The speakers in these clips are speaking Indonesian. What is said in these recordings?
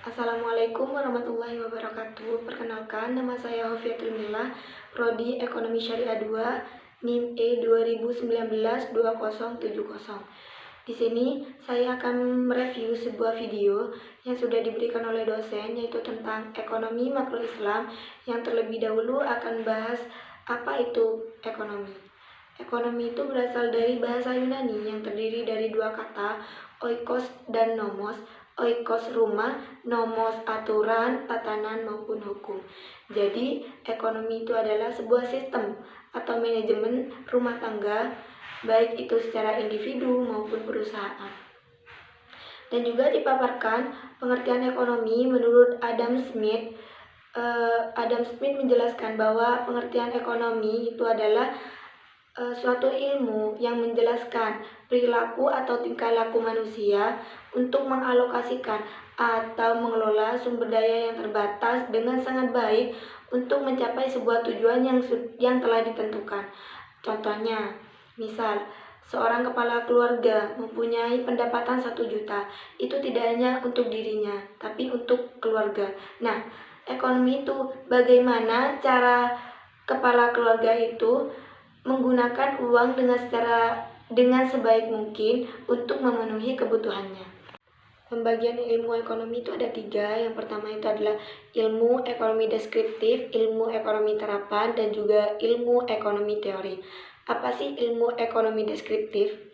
Assalamualaikum warahmatullahi wabarakatuh. Perkenalkan, nama saya Hofiatul Milah, Prodi Ekonomi Syariah 2, NIM E 2019-2070. Di sini saya akan mereview sebuah video yang sudah diberikan oleh dosen, yaitu tentang ekonomi makro Islam, yang terlebih dahulu akan bahas apa itu ekonomi. Ekonomi itu berasal dari bahasa Yunani yang terdiri dari dua kata, oikos dan nomos. Oikos rumah, nomos aturan, tatanan maupun hukum. Jadi, ekonomi itu adalah sebuah sistem atau manajemen rumah tangga, baik itu secara individu maupun perusahaan. Dan juga dipaparkan pengertian ekonomi menurut Adam Smith. Adam Smith menjelaskan bahwa pengertian ekonomi itu adalah suatu ilmu yang menjelaskan perilaku atau tingkah laku manusia untuk mengalokasikan atau mengelola sumber daya yang terbatas dengan sangat baik untuk mencapai sebuah tujuan yang telah ditentukan. Contohnya, misal seorang kepala keluarga mempunyai pendapatan 1 juta, itu tidak hanya untuk dirinya, tapi untuk keluarga. Nah, ekonomi itu bagaimana cara kepala keluarga itu menggunakan uang dengan sebaik mungkin untuk memenuhi kebutuhannya. Pembagian ilmu ekonomi itu ada 3. Yang pertama itu adalah ilmu ekonomi deskriptif, ilmu ekonomi terapan, dan juga ilmu ekonomi teori. Apa sih ilmu ekonomi deskriptif?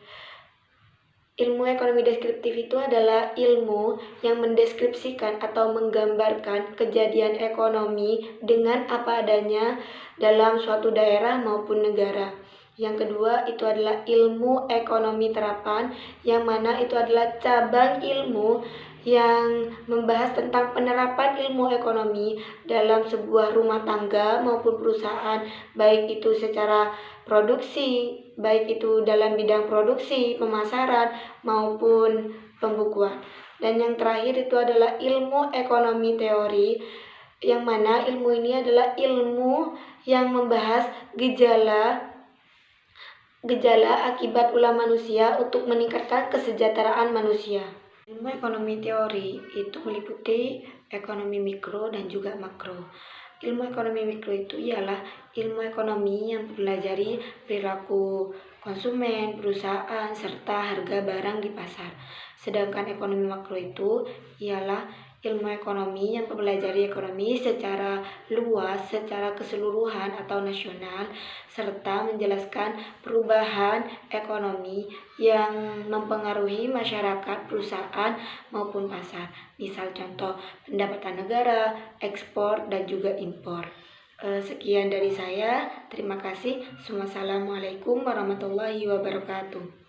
Ilmu ekonomi deskriptif itu adalah ilmu yang mendeskripsikan atau menggambarkan kejadian ekonomi dengan apa adanya dalam suatu daerah maupun negara. Yang kedua itu adalah ilmu ekonomi terapan, yang mana itu adalah cabang ilmu yang membahas tentang penerapan ilmu ekonomi dalam sebuah rumah tangga maupun perusahaan, baik itu secara produksi, baik itu dalam bidang produksi, pemasaran, maupun pembukuan. Dan yang terakhir itu adalah ilmu ekonomi teori, yang mana ilmu ini adalah ilmu yang membahas gejala akibat ulah manusia untuk meningkatkan kesejahteraan manusia. Ilmu ekonomi teori itu meliputi ekonomi mikro dan juga makro. Ilmu ekonomi mikro itu ialah ilmu ekonomi yang mempelajari perilaku konsumen, perusahaan, serta harga barang di pasar. Sedangkan ekonomi makro itu ialah ilmu ekonomi yang mempelajari ekonomi secara luas, secara keseluruhan atau nasional, serta menjelaskan perubahan ekonomi yang mempengaruhi masyarakat, perusahaan, maupun pasar. Misal contoh, pendapatan negara, ekspor, dan juga impor. Sekian dari saya. Terima kasih. Wassalamualaikum warahmatullahi wabarakatuh.